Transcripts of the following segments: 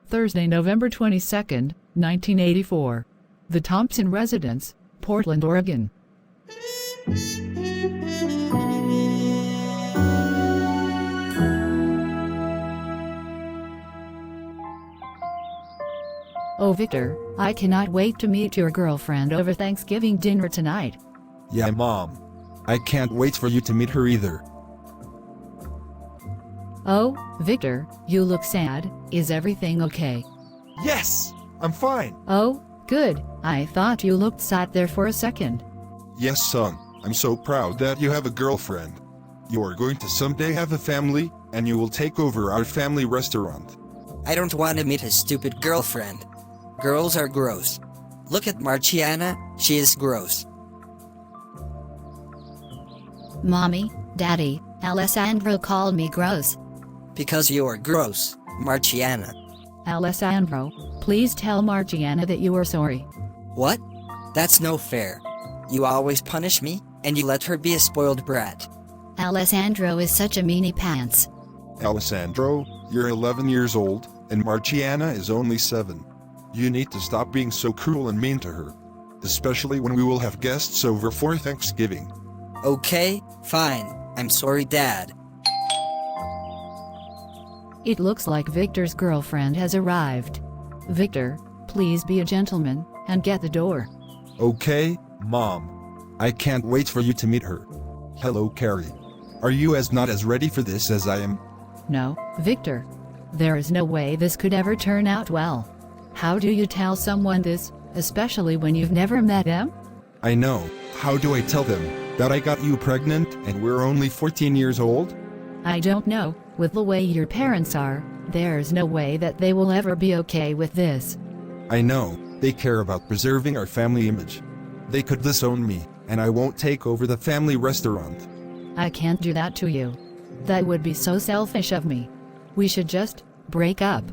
Thursday, November 22nd, 1984. The Thompson Residence, Portland, Oregon. Oh Victor, I cannot wait to meet your girlfriend over Thanksgiving dinner tonight. Yeah, Mom. I can't wait for you to meet her either. Oh, Victor, you look sad. Is everything okay? Yes, I'm fine. Oh, good. I thought you looked sad there for a second. Yes, son. I'm so proud that you have a girlfriend. You're going to someday have a family, and you will take over our family restaurant. I don't want to meet his stupid girlfriend. Girls are gross. Look at Marciana, she is gross. Mommy, Daddy, Alessandro called me gross. Because you're gross, Marciana. Alessandro, please tell Marciana that you are sorry. What? That's no fair. You always punish me, and you let her be a spoiled brat. Alessandro is such a meanie pants. Alessandro, you're 11 years old, and Marciana is only 7. You need to stop being so cruel and mean to her. Especially when we will have guests over for Thanksgiving. Okay, fine. I'm sorry, Dad. It looks like Victor's girlfriend has arrived. Victor, please be a gentleman, and get the door. Okay, Mom. I can't wait for you to meet her. Hello, Carrie. Are you not as ready for this as I am? No, Victor. There is no way this could ever turn out well. How do you tell someone this, especially when you've never met them? I know. How do I tell them that I got you pregnant and we're only 14 years old? I don't know. With the way your parents are, there's no way that they will ever be okay with this. I know. They care about preserving our family image. They could disown me, and I won't take over the family restaurant. I can't do that to you. That would be so selfish of me. We should just break up.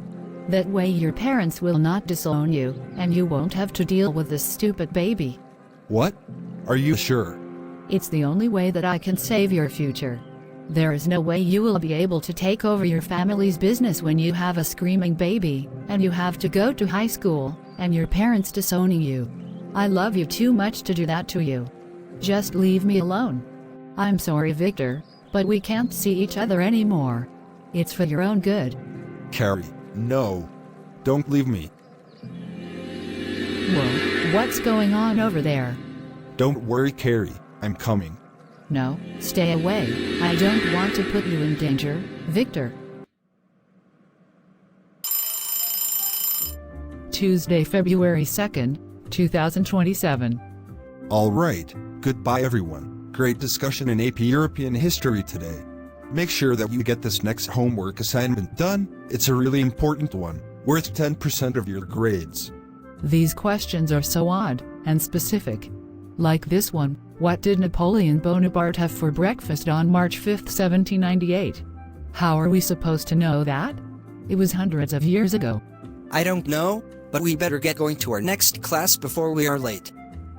That way your parents will not disown you, and you won't have to deal with this stupid baby. What? Are you sure? It's the only way that I can save your future. There is no way you will be able to take over your family's business when you have a screaming baby, and you have to go to high school, and your parents disowning you. I love you too much to do that to you. Just leave me alone. I'm sorry, Victor, but we can't see each other anymore. It's for your own good. Carrie, no. Don't leave me. Whoa, what's going on over there? Don't worry, Carrie. I'm coming. No, stay away. I don't want to put you in danger, Victor. Tuesday, February 2nd, 2027. All right. Goodbye, everyone. Great discussion in AP European history today. Make sure that you get this next homework assignment done. It's a really important one, worth 10% of your grades. These questions are so odd and specific. Like this one, what did Napoleon Bonaparte have for breakfast on March 5, 1798? How are we supposed to know that? It was hundreds of years ago. I don't know, but we better get going to our next class before we are late.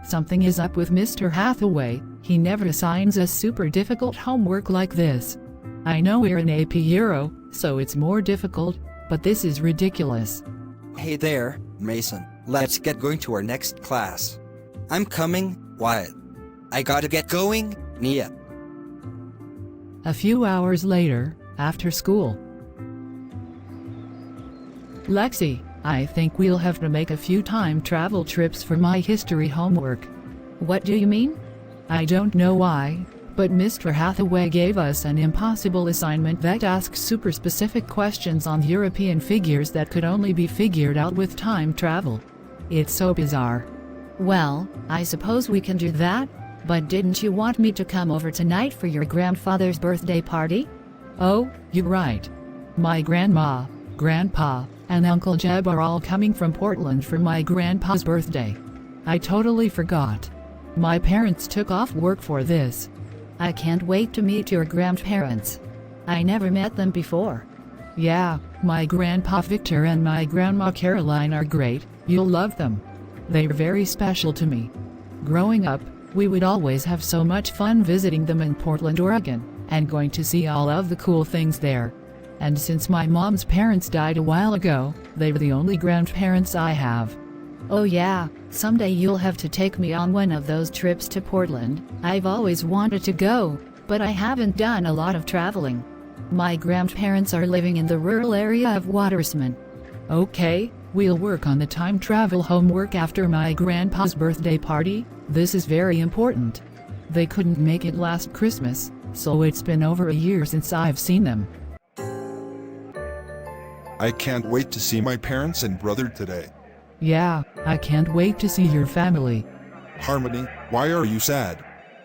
Something is up with Mr. Hathaway. He never assigns us super difficult homework like this. I know we're in AP Euro, so it's more difficult, but this is ridiculous. Hey there, Mason. Let's get going to our next class. I'm coming, Wyatt. I gotta get going, Nia. A few hours later, after school. Lexi, I think we'll have to make a few time travel trips for my history homework. What do you mean? I don't know why, but Mr. Hathaway gave us an impossible assignment that asks super specific questions on European figures that could only be figured out with time travel. It's so bizarre. Well, I suppose we can do that, but didn't you want me to come over tonight for your grandfather's birthday party? Oh, you're right. My grandma, grandpa, and Uncle Jeb are all coming from Portland for my grandpa's birthday. I totally forgot. My parents took off work for this. I can't wait to meet your grandparents. I never met them before. Yeah, my grandpa Victor and my grandma Caroline are great. You'll love them. They're very special to me. Growing up, we would always have so much fun visiting them in Portland, Oregon, and going to see all of the cool things there. And since my mom's parents died a while ago, they're the only grandparents I have. Oh yeah, someday you'll have to take me on one of those trips to Portland. I've always wanted to go, but I haven't done a lot of traveling. My grandparents are living in the rural area of Watersman. Okay, we'll work on the time travel homework after my grandpa's birthday party. This is very important. They couldn't make it last Christmas, so it's been over a year since I've seen them. I can't wait to see my parents and brother today. Yeah, I can't wait to see your family. Harmony, why are you sad?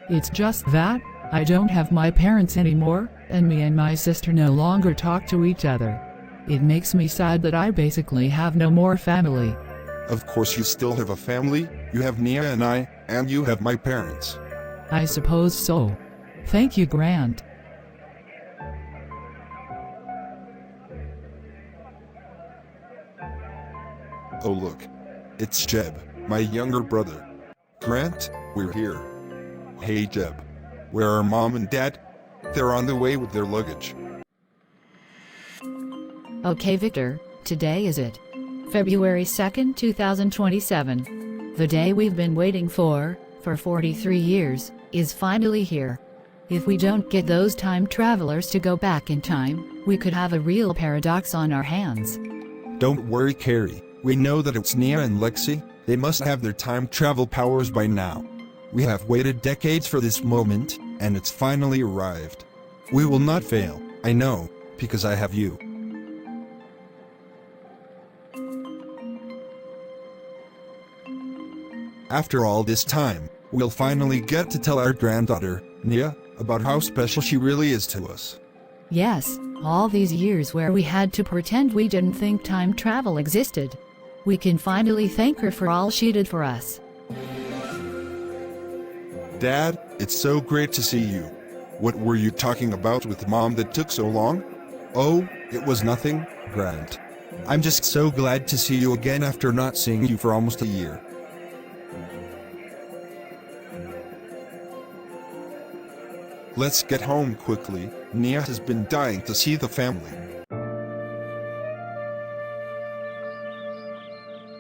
It's just that, I don't have my parents anymore, and me and my sister no longer talk to each other. It makes me sad that I basically have no more family. Of course you still have a family, you have Nia and I, and you have my parents. I suppose so. Thank you, Grant. Oh look. It's Jeb, my younger brother. Grant, we're here. Hey Jeb. Where are mom and dad? They're on the way with their luggage. Okay, Victor, today is it. February 2nd, 2027. The day we've been waiting for 43 years, is finally here. If we don't get those time travelers to go back in time, we could have a real paradox on our hands. Don't worry, Carrie. We know that it's Nia and Lexi. They must have their time travel powers by now. We have waited decades for this moment, and it's finally arrived. We will not fail, I know, because I have you. After all this time, we'll finally get to tell our granddaughter, Nia, about how special she really is to us. Yes, all these years where we had to pretend we didn't think time travel existed. We can finally thank her for all she did for us. Dad, it's so great to see you. What were you talking about with Mom that took so long? Oh, it was nothing, Grant. I'm just so glad to see you again after not seeing you for almost a year. Let's get home quickly. Nia has been dying to see the family.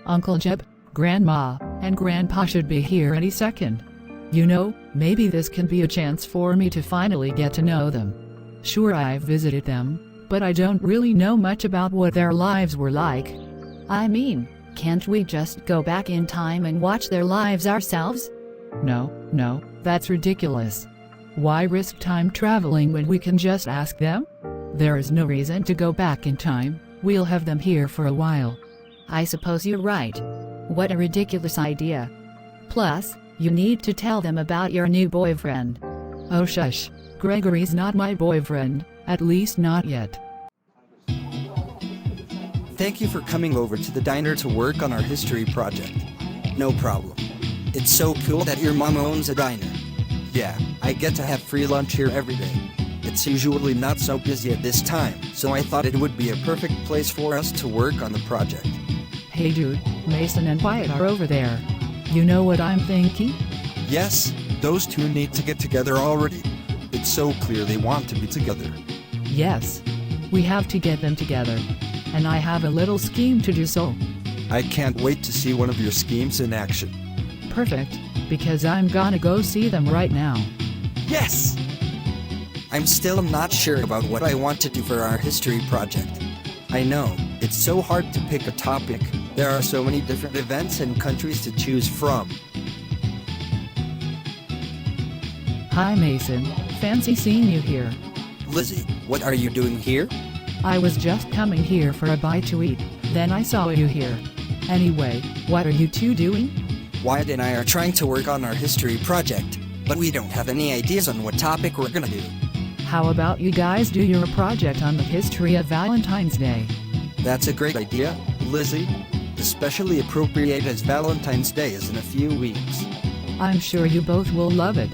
Uncle Jeb, Grandma, and Grandpa should be here any second. You know, maybe this can be a chance for me to finally get to know them. Sure, I've visited them, but I don't really know much about what their lives were like. I mean, can't we just go back in time and watch their lives ourselves? No, that's ridiculous. Why risk time traveling when we can just ask them? There is no reason to go back in time. We'll have them here for a while. I suppose you're right. What a ridiculous idea. Plus, you need to tell them about your new boyfriend. Oh shush, Gregory's not my boyfriend, at least not yet. Thank you for coming over to the diner to work on our history project. No problem. It's so cool that your mom owns a diner. Yeah, I get to have free lunch here every day. It's usually not so busy at this time, so I thought it would be a perfect place for us to work on the project. Hey dude, Mason and Wyatt are over there. You know what I'm thinking? Yes, those two need to get together already. It's so clear they want to be together. Yes, we have to get them together. And I have a little scheme to do so. I can't wait to see one of your schemes in action. Perfect, because I'm gonna go see them right now. Yes! I'm still not sure about what I want to do for our history project. I know, it's so hard to pick a topic. There are so many different events and countries to choose from. Hi Mason, fancy seeing you here. Lizzie, what are you doing here? I was just coming here for a bite to eat, then I saw you here. Anyway, what are you two doing? Wyatt and I are trying to work on our history project, but we don't have any ideas on what topic we're gonna do. How about you guys do your project on the history of Valentine's Day? That's a great idea, Lizzie. Especially appropriate as Valentine's Day is in a few weeks. I'm sure you both will love it.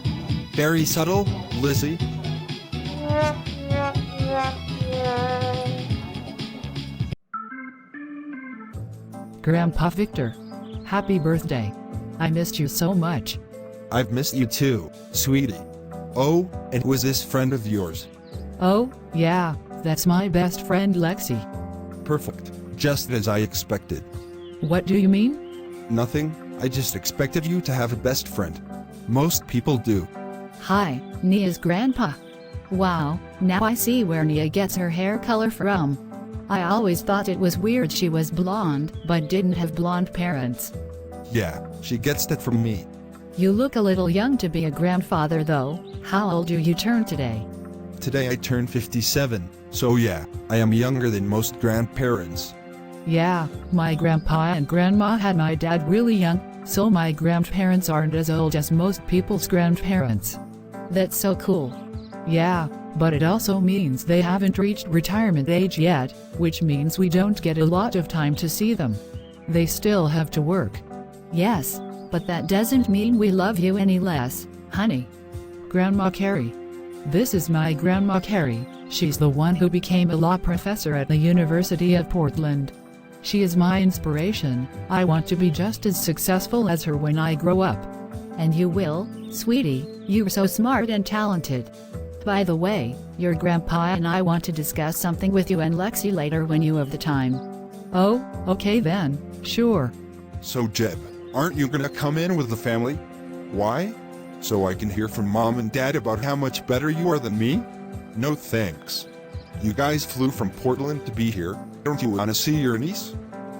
Very subtle, Lizzie. Grandpa Victor, happy birthday. I missed you so much. I've missed you too, sweetie. Oh, and was this friend of yours? Oh, yeah, That's my best friend Lexi. Perfect. Just as I expected. What do you mean? Nothing, I just expected you to have a best friend. Most people do. Hi, Nia's grandpa. Wow, now I see where Nia gets her hair color from. I always thought it was weird she was blonde, but didn't have blonde parents. Yeah, she gets that from me. You look a little young to be a grandfather though. How old do you turn today? Today I turn 57, so yeah, I am younger than most grandparents. Yeah, my grandpa and grandma had my dad really young, so my grandparents aren't as old as most people's grandparents. That's so cool. Yeah, but it also means they haven't reached retirement age yet, which means we don't get a lot of time to see them. They still have to work. Yes, but that doesn't mean we love you any less, honey. Grandma Carrie. This is my Grandma Carrie. She's the one who became a law professor at the University of Portland. She is my inspiration. I want to be just as successful as her when I grow up. And you will, sweetie, you're so smart and talented. By the way, your grandpa and I want to discuss something with you and Lexi later when you have the time. Oh, okay then, sure. So Jeb, aren't you gonna come in with the family? Why? So I can hear from Mom and Dad about how much better you are than me? No thanks. You guys flew from Portland to be here. Don't you wanna see your niece?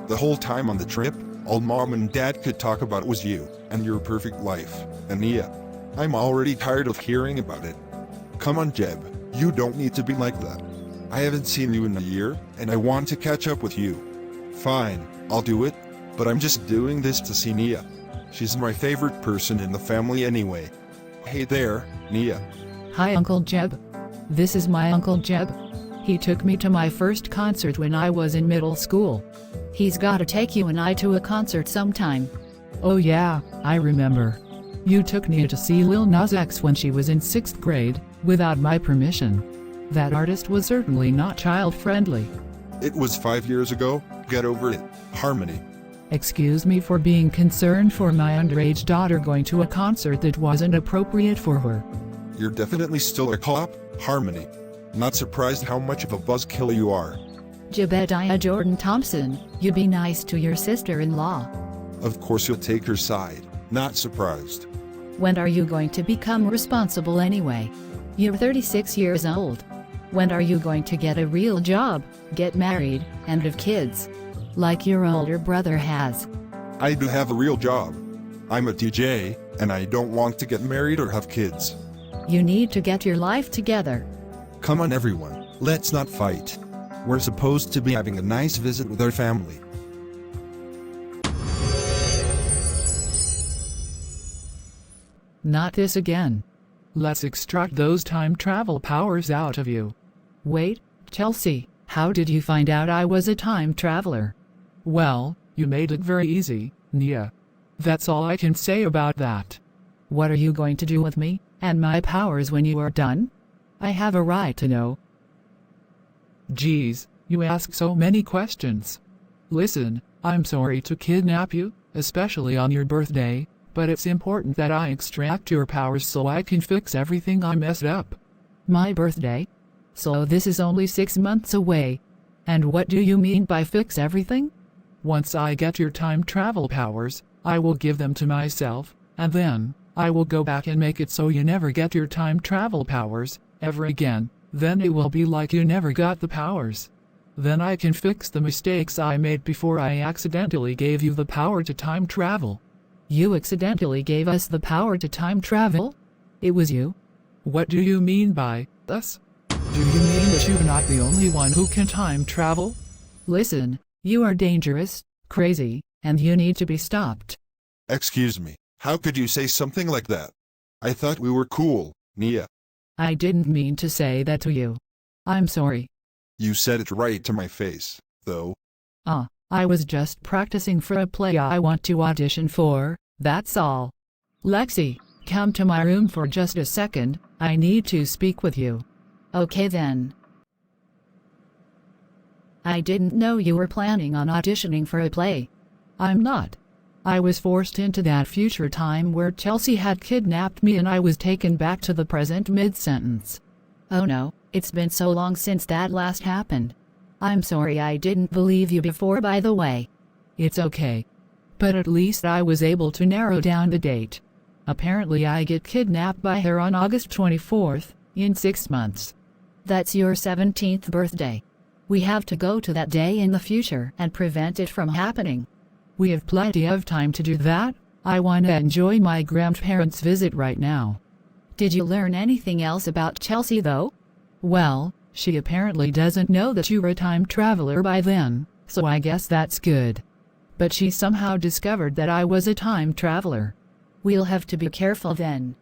The whole time on the trip, all Mom and Dad could talk about was you, and your perfect life, and Nia. I'm already tired of hearing about it. Come on Jeb, you don't need to be like that. I haven't seen you in a year, and I want to catch up with you. Fine, I'll do it, but I'm just doing this to see Nia. She's my favorite person in the family anyway. Hey there, Nia. Hi Uncle Jeb. This is my Uncle Jeb. He took me to my first concert when I was in middle school. He's gotta take you and I to a concert sometime. Oh yeah, I remember. You took Nia to see Lil Nas X when she was in 6th grade, without my permission. That artist was certainly not child-friendly. It was 5 years ago, get over it, Harmony. Excuse me for being concerned for my underage daughter going to a concert that wasn't appropriate for her. You're definitely still a cop, Harmony. Not surprised how much of a buzzkill you are. Jebediah Jordan Thompson, you be nice to your sister-in-law. Of course you'll take her side, not surprised. When are you going to become responsible anyway? You're 36 years old. When are you going to get a real job, get married, and have kids? Like your older brother has. I do have a real job. I'm a DJ, and I don't want to get married or have kids. You need to get your life together. Come on everyone, let's not fight. We're supposed to be having a nice visit with our family. Not this again. Let's extract those time travel powers out of you. Wait, Chelsea, how did you find out I was a time traveler? Well, you made it very easy, Nia. That's all I can say about that. What are you going to do with me, and my powers when you are done? I have a right to know. Geez, you ask so many questions. Listen, I'm sorry to kidnap you, especially on your birthday, but it's important that I extract your powers so I can fix everything I messed up. My birthday? So this is only 6 months away. And what do you mean by fix everything? Once I get your time travel powers, I will give them to myself, and then, I will go back and make it so you never get your time travel powers, ever again. Then it will be like you never got the powers. Then I can fix the mistakes I made before I accidentally gave you the power to time travel. You accidentally gave us the power to time travel? It was you? What do you mean by us? Do you mean that you're not the only one who can time travel? Listen, you are dangerous, crazy, and you need to be stopped. Excuse me, how could you say something like that? I thought we were cool, Nia. I didn't mean to say that to you. I'm sorry. You said it right to my face, though. I was just practicing for a play I want to audition for, that's all. Lexi, come to my room for just a second, I need to speak with you. Okay then. I didn't know you were planning on auditioning for a play. I'm not. I was forced into that future time where Chelsea had kidnapped me and I was taken back to the present mid-sentence. Oh no, It's been so long since that last happened. I'm sorry I didn't believe you before, by the way. It's okay. But at least I was able to narrow down the date. Apparently I get kidnapped by her on August 24th, in 6 months. That's your 17th birthday. We have to go to that day in the future and prevent it from happening. We have plenty of time to do that. I want to enjoy my grandparents' visit right now. Did you learn anything else about Chelsea though? Well, she apparently doesn't know that you were a time traveler by then, so I guess that's good. But she somehow discovered that I was a time traveler. We'll have to be careful then.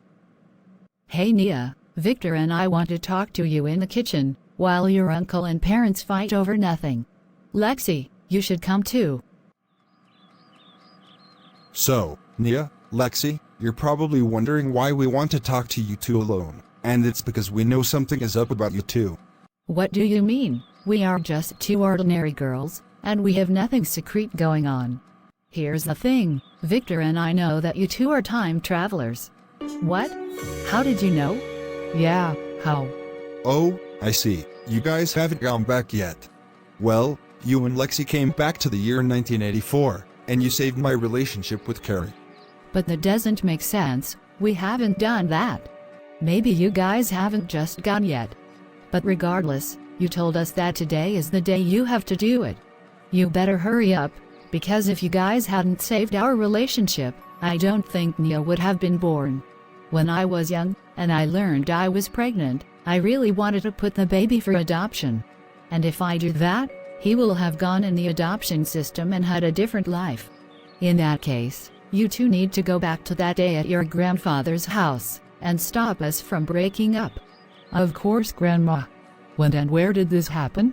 Hey Nia, Victor and I want to talk to you in the kitchen, while your uncle and parents fight over nothing. Lexi, you should come too. So, Nia, Lexi, you're probably wondering why we want to talk to you two alone, and it's because we know something is up about you two. What do you mean? We are just two ordinary girls, and we have nothing secret going on. Here's the thing, Victor and I know that you two are time travelers. What? How did you know? Yeah, how? Oh, I see. You guys haven't gone back yet. Well, you and Lexi came back to the year 1984, and you saved my relationship with Carrie. But that doesn't make sense, we haven't done that. Maybe you guys haven't just gone yet. But regardless, you told us that today is the day you have to do it. You better hurry up, because if you guys hadn't saved our relationship, I don't think Nia would have been born. When I was young, and I learned I was pregnant, I really wanted to put the baby for adoption. And if I do that, he will have gone in the adoption system and had a different life. In that case, you two need to go back to that day at your grandfather's house, and stop us from breaking up. Of course, Grandma. When and where did this happen?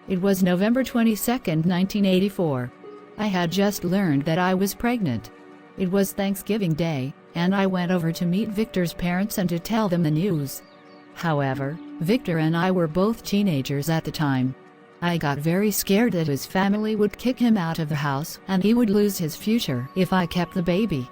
It was November 22nd, 1984. I had just learned that I was pregnant. It was Thanksgiving Day, and I went over to meet Victor's parents and to tell them the news. However, Victor and I were both teenagers at the time. I got very scared that his family would kick him out of the house and he would lose his future if I kept the baby.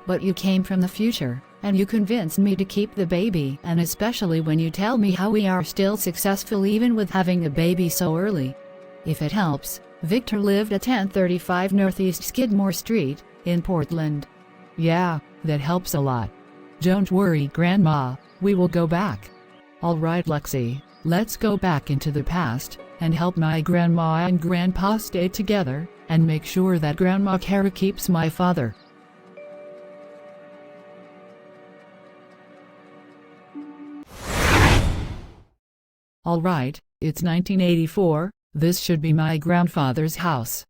But you came from the future, and you convinced me to keep the baby, and especially when you tell me how we are still successful even with having a baby so early. If it helps, Victor lived at 1035 Northeast Skidmore Street, in Portland. Yeah, that helps a lot. Don't worry, Grandma, we will go back. Alright, Lexi, let's go back into the past, and help my grandma and grandpa stay together, and make sure that Grandma Kara keeps my father. Alright, it's 1984, this should be my grandfather's house.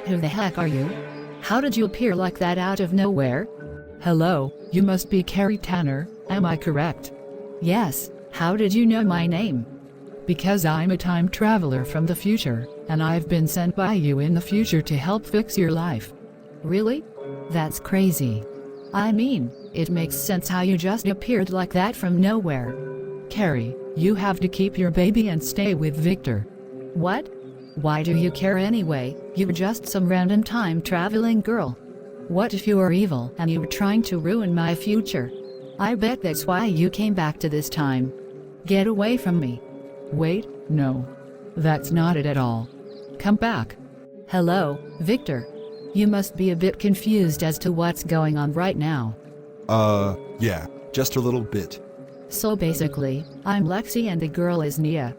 Who the heck are you? How did you appear like that out of nowhere? Hello, you must be Carrie Tanner, am I correct? Yes, how did you know my name? Because I'm a time traveler from the future, and I've been sent by you in the future to help fix your life. Really? That's crazy. I mean, it makes sense how you just appeared like that from nowhere. Carrie, you have to keep your baby and stay with Victor. What? Why do you care anyway? You're just some random time traveling girl. What if you are evil and you were trying to ruin my future? I bet that's why you came back to this time. Get away from me. Wait, no. That's not it at all. Come back. Hello, Victor. You must be a bit confused as to what's going on right now. Yeah, just a little bit. So basically, I'm Lexi and the girl is Nia.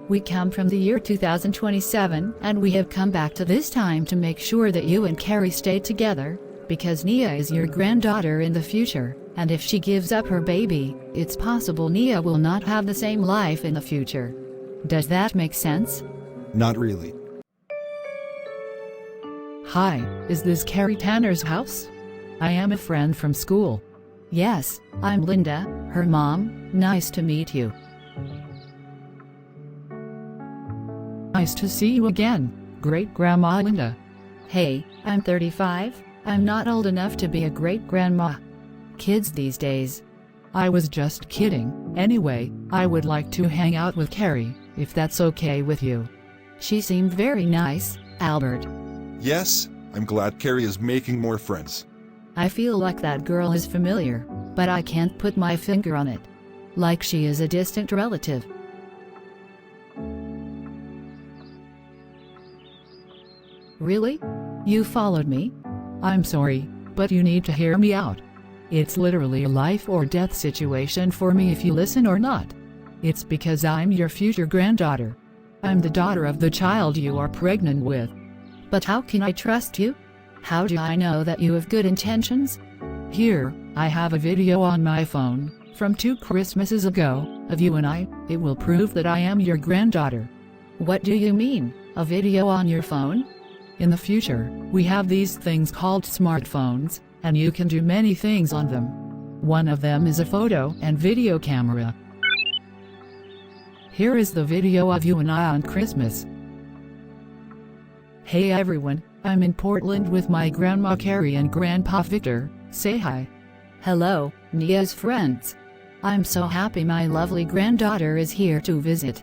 We come from the year 2027, and we have come back to this time to make sure that you and Carrie stay together, because Nia is your granddaughter in the future, and if she gives up her baby, it's possible Nia will not have the same life in the future. Does that make sense? Not really. Hi, is this Carrie Tanner's house? I am a friend from school. Yes, I'm Linda, her mom. Nice to meet you. Nice to see you again, Great-Grandma Linda. Hey, I'm 35. I'm not old enough to be a great-grandma. Kids these days. I was just kidding. Anyway, I would like to hang out with Carrie, if that's okay with you. She seemed very nice, Albert. Yes, I'm glad Carrie is making more friends. I feel like that girl is familiar. but I can't put my finger on it. Like she is a distant relative. Really? You followed me? I'm sorry, but you need to hear me out. It's literally a life or death situation for me if you listen or not. It's because I'm your future granddaughter. I'm the daughter of the child you are pregnant with. But how can I trust you? How do I know that you have good intentions? Here, I have a video on my phone, from 2 Christmases ago, of you and I. It will prove that I am your granddaughter. What do you mean, a video on your phone? In the future, we have these things called smartphones, and you can do many things on them. One of them is a photo and video camera. Here is the video of you and I on Christmas. Hey everyone, I'm in Portland with my Grandma Carrie and Grandpa Victor. Say hi. Hello, Nia's friends. I'm so happy my lovely granddaughter is here to visit.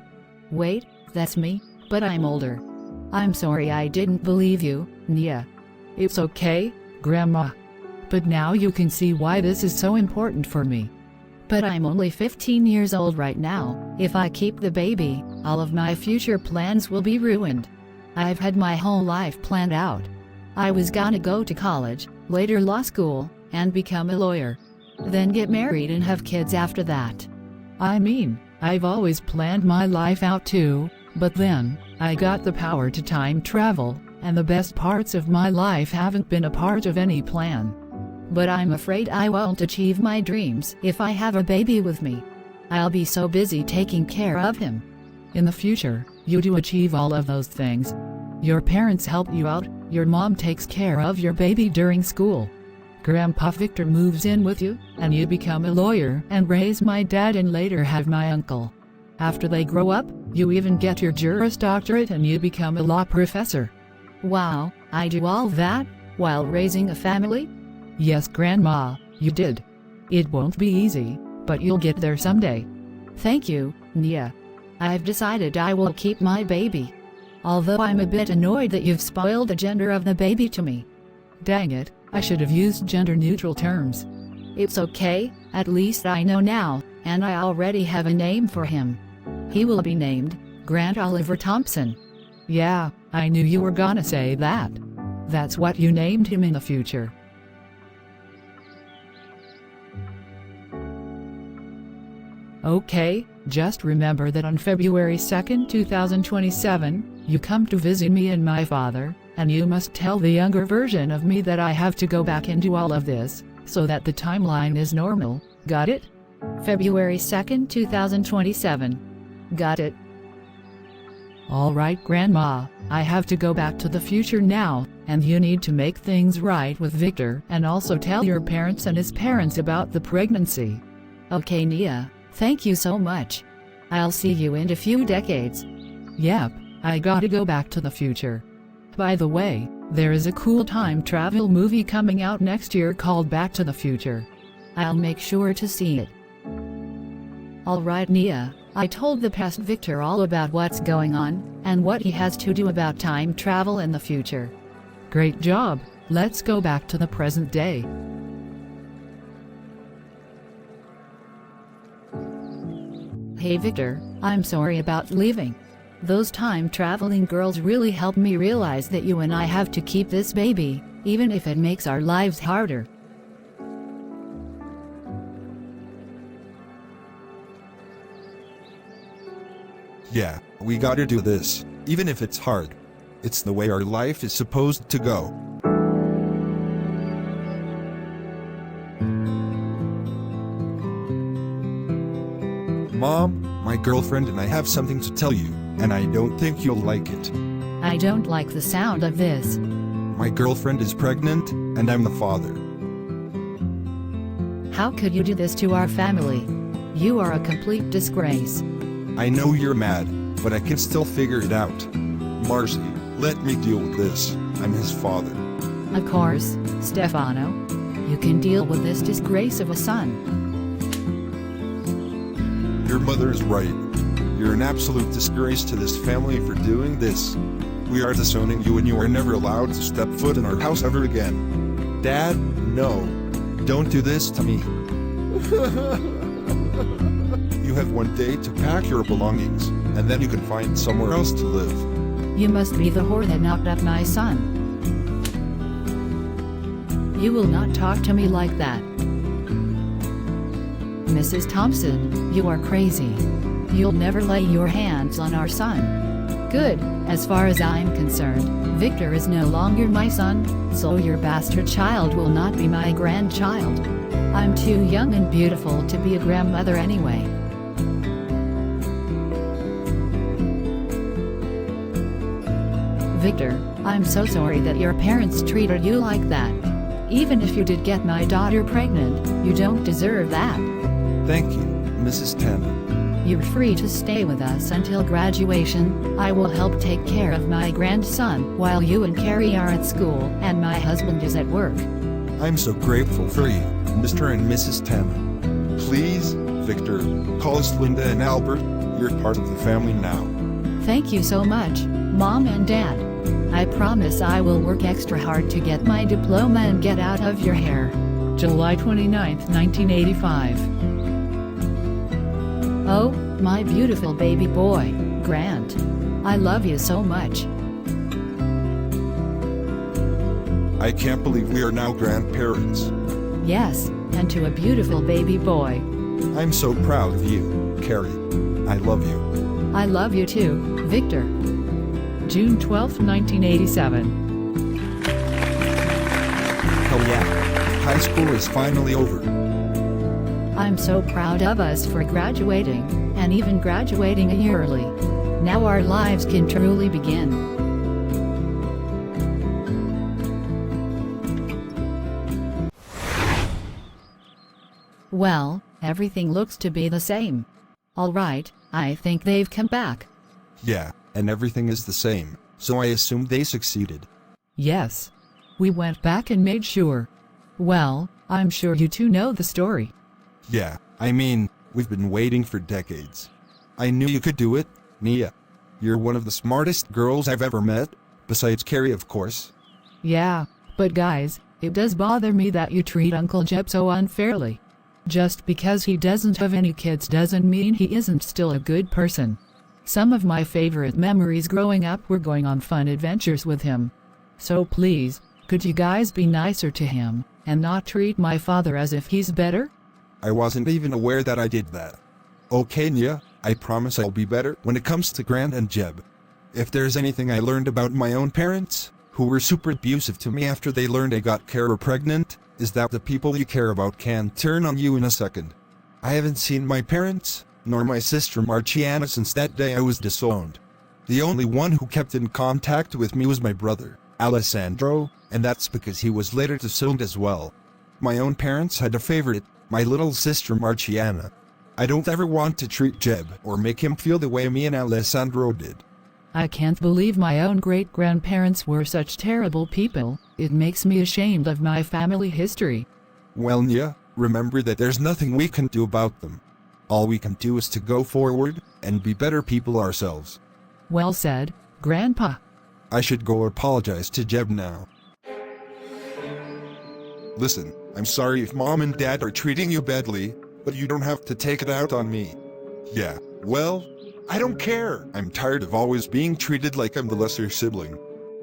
Wait, that's me, but I'm older. I'm sorry I didn't believe you, Nia. It's okay, Grandma. But now you can see why this is so important for me. But I'm only 15 years old right now. If I keep the baby, all of my future plans will be ruined. I've had my whole life planned out. I was gonna go to college, later law school, and become a lawyer. Then get married and have kids after that. I mean, I've always planned my life out too, but then, I got the power to time travel, and the best parts of my life haven't been a part of any plan. But I'm afraid I won't achieve my dreams if I have a baby with me. I'll be so busy taking care of him. In the future, you do achieve all of those things. Your parents help you out, your mom takes care of your baby during school. Grandpa Victor moves in with you, and you become a lawyer and raise my dad and later have my uncle. After they grow up, you even get your Juris Doctorate and you become a law professor. Wow, I do all that, while raising a family? Yes, Grandma, you did. It won't be easy, but you'll get there someday. Thank you, Nia. I've decided I will keep my baby. Although I'm a bit annoyed that you've spoiled the gender of the baby to me. Dang it, I should have used gender-neutral terms. It's okay, at least I know now, and I already have a name for him. He will be named Grant Oliver Thompson. Yeah, I knew you were gonna say that. That's what you named him in the future. Okay, just remember that on February 2nd, 2027, you come to visit me and my father, and you must tell the younger version of me that I have to go back and do all of this, so that the timeline is normal. Got it? February 2nd, 2027. Got it. Alright, Grandma, I have to go back to the future now, and you need to make things right with Victor and also tell your parents and his parents about the pregnancy. Okay, Nia, thank you so much. I'll see you in a few decades. Yep, I gotta go back to the future. By the way, there is a cool time travel movie coming out next year called Back to the Future. I'll make sure to see it. Alright, Nia, I told the past Victor all about what's going on, and what he has to do about time travel in the future. Great job, let's go back to the present day. Hey Victor, I'm sorry about leaving. Those time-traveling girls really helped me realize that you and I have to keep this baby, even if it makes our lives harder. Yeah, we gotta do this, even if it's hard. It's the way our life is supposed to go. Mom, my girlfriend and I have something to tell you, and I don't think you'll like it. I don't like the sound of this. My girlfriend is pregnant, and I'm the father. How could you do this to our family? You are a complete disgrace. I know you're mad, but I can still figure it out. Marcy, let me deal with this. I'm his father. Of course, Stefano. You can deal with this disgrace of a son. Your mother is right. You're an absolute disgrace to this family for doing this. We are disowning you and you are never allowed to step foot in our house ever again. Dad, no. Don't do this to me. You have one day to pack your belongings, and then you can find somewhere else to live. You must be the whore that knocked up my son. You will not talk to me like that. Mrs. Thompson, you are crazy. You'll never lay your hands on our son. Good, as far as I'm concerned, Victor is no longer my son, so your bastard child will not be my grandchild. I'm too young and beautiful to be a grandmother anyway. Victor, I'm so sorry that your parents treated you like that. Even if you did get my daughter pregnant, you don't deserve that. Thank you, Mrs. Tanner. You're free to stay with us until graduation. I will help take care of my grandson while you and Carrie are at school and my husband is at work. I'm so grateful for you, Mr. and Mrs. Tanner. Please, Victor, call us Linda and Albert. You're part of the family now. Thank you so much, Mom and Dad. I promise I will work extra hard to get my diploma and get out of your hair. July 29, 1985. Oh, my beautiful baby boy, Grant. I love you so much. I can't believe we are now grandparents. Yes, and to a beautiful baby boy. I'm so proud of you, Carrie. I love you. I love you too, Victor. June 12, 1987. Hell yeah. High school is finally over. I'm so proud of us for graduating, and even graduating a year early. Now our lives can truly begin. Well, everything looks to be the same. Alright, I think they've come back. Yeah, and everything is the same, so I assumed they succeeded. Yes. We went back and made sure. Well, I'm sure you two know the story. Yeah, I mean, we've been waiting for decades. I knew you could do it, Nia. You're one of the smartest girls I've ever met, besides Carrie, of course. Yeah, but guys, it does bother me that you treat Uncle Jeb so unfairly. Just because he doesn't have any kids doesn't mean he isn't still a good person. Some of my favorite memories growing up were going on fun adventures with him. So please, could you guys be nicer to him, and not treat my father as if he's better? I wasn't even aware that I did that. Okay, Nia, I promise I'll be better when it comes to Grant and Jeb. If there's anything I learned about my own parents, who were super abusive to me after they learned I got Kara pregnant, is that the people you care about can turn on you in a second. I haven't seen my parents, nor my sister Marciana since that day I was disowned. The only one who kept in contact with me was my brother, Alessandro, and that's because he was later disowned as well. My own parents had a favorite, my little sister Marciana. I don't ever want to treat Jeb or make him feel the way me and Alessandro did. I can't believe my own great-grandparents were such terrible people. It makes me ashamed of my family history. Well, Nia, remember that there's nothing we can do about them. All we can do is to go forward and be better people ourselves. Well said, Grandpa. I should go apologize to Jeb now. Listen, I'm sorry if Mom and Dad are treating you badly, but you don't have to take it out on me. Yeah, well, I don't care. I'm tired of always being treated like I'm the lesser sibling.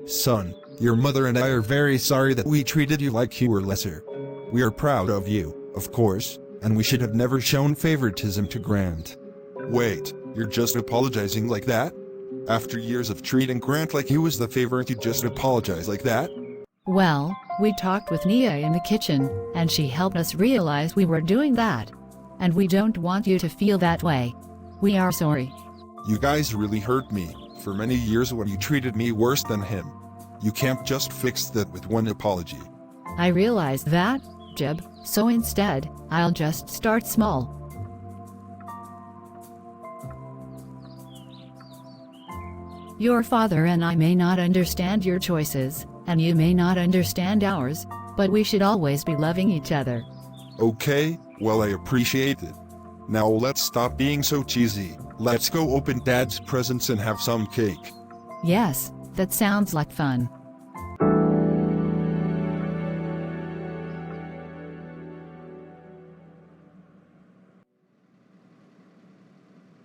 Son, your mother and I are very sorry that we treated you like you were lesser. We are proud of you, of course, and we should have never shown favoritism to Grant. Wait, you're just apologizing like that? After years of treating Grant like he was the favorite, you just apologize like that? Well, we talked with Nia in the kitchen, and she helped us realize we were doing that. And we don't want you to feel that way. We are sorry. You guys really hurt me for many years when you treated me worse than him. You can't just fix that with one apology. I realize that, Jeb, so instead, I'll just start small. Your father and I may not understand your choices, and you may not understand ours, but we should always be loving each other. Okay, well I appreciate it. Now let's stop being so cheesy. Let's go open Dad's presents and have some cake. Yes, that sounds like fun.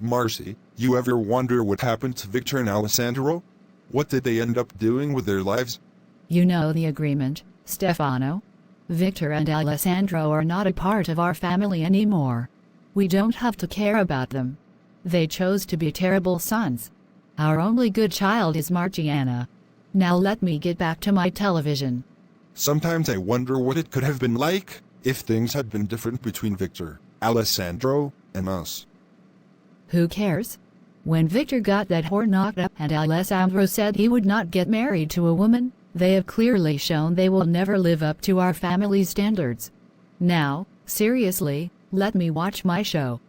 Marcy, you ever wonder what happened to Victor and Alessandro? What did they end up doing with their lives? You know the agreement, Stefano. Victor and Alessandro are not a part of our family anymore. We don't have to care about them. They chose to be terrible sons. Our only good child is Marciana. Now let me get back to my television. Sometimes I wonder what it could have been like if things had been different between Victor, Alessandro, and us. Who cares? When Victor got that whore knocked up and Alessandro said he would not get married to a woman, they have clearly shown they will never live up to our family's standards. Now, seriously, let me watch my show.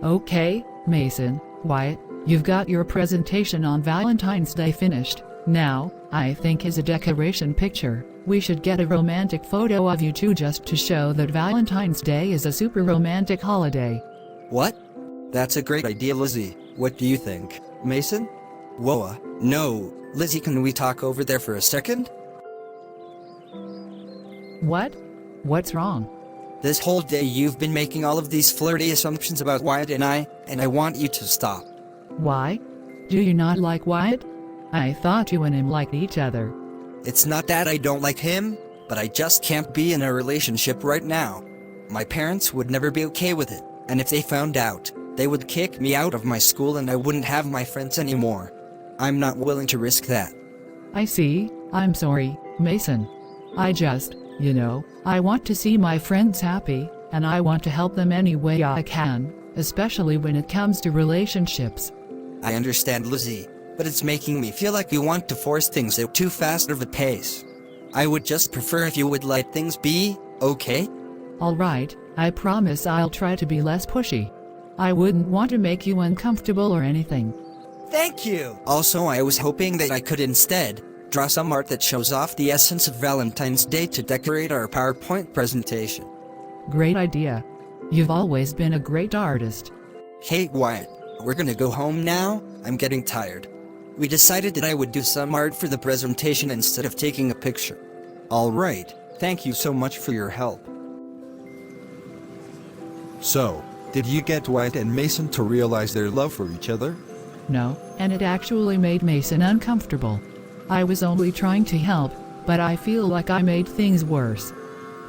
Okay, Mason, Wyatt, you've got your presentation on Valentine's Day finished. Now, I think as a decoration picture, we should get a romantic photo of you two just to show that Valentine's Day is a super romantic holiday. What? That's a great idea, Lizzie. What do you think, Mason? Whoa, no. Lizzie, can we talk over there for a second? What? What's wrong? This whole day you've been making all of these flirty assumptions about Wyatt and I want you to stop. Why? Do you not like Wyatt? I thought you and him liked each other. It's not that I don't like him, but I just can't be in a relationship right now. My parents would never be okay with it, and if they found out, they would kick me out of my school and I wouldn't have my friends anymore. I'm not willing to risk that. I see. I'm sorry, Mason. I just, I want to see my friends happy, and I want to help them any way I can, especially when it comes to relationships. I understand, Lizzie, but it's making me feel like you want to force things at too fast of a pace. I would just prefer if you would let things be, okay? Alright, I promise I'll try to be less pushy. I wouldn't want to make you uncomfortable or anything. Thank you! Also, I was hoping that I could instead draw some art that shows off the essence of Valentine's Day to decorate our PowerPoint presentation. Great idea. You've always been a great artist. Hey, Wyatt, we're gonna go home now? I'm getting tired. We decided that I would do some art for the presentation instead of taking a picture. Alright, thank you so much for your help. So, did you get Wyatt and Mason to realize their love for each other? No, and it actually made Mason uncomfortable. I was only trying to help, but I feel like I made things worse.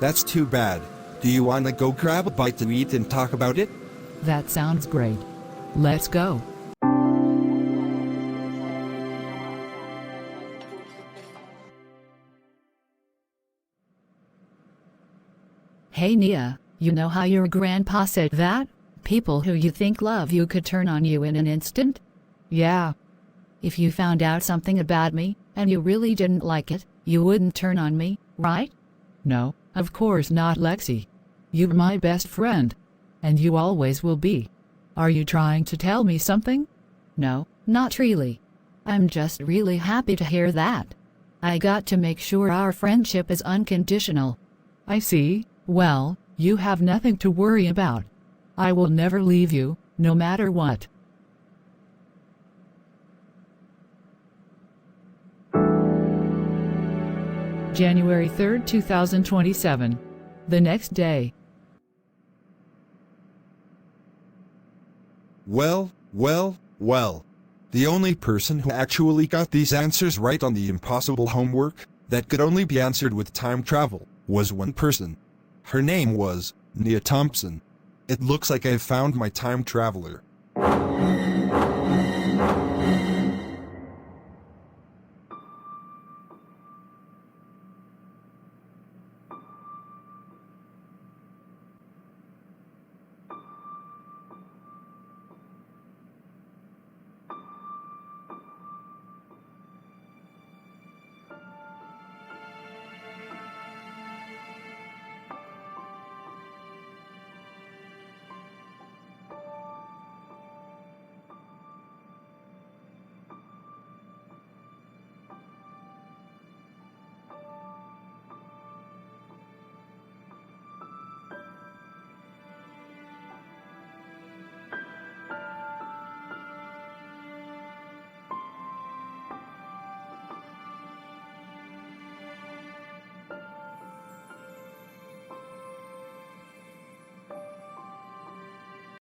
That's too bad. Do you wanna go grab a bite to eat and talk about it? That sounds great. Let's go. Hey Nia, you know how your grandpa said that? People who you think love you could turn on you in an instant? Yeah. If you found out something about me, and you really didn't like it, you wouldn't turn on me, right? No, of course not, Lexi. You're my best friend. And you always will be. Are you trying to tell me something? No, not really. I'm just really happy to hear that. I got to make sure our friendship is unconditional. I see. Well, you have nothing to worry about. I will never leave you, no matter what. January 3rd, 2027. The next day. Well. The only person who actually got these answers right on the impossible homework, that could only be answered with time travel, was one person. Her name was Nia Thompson. It looks like I've found my time traveler.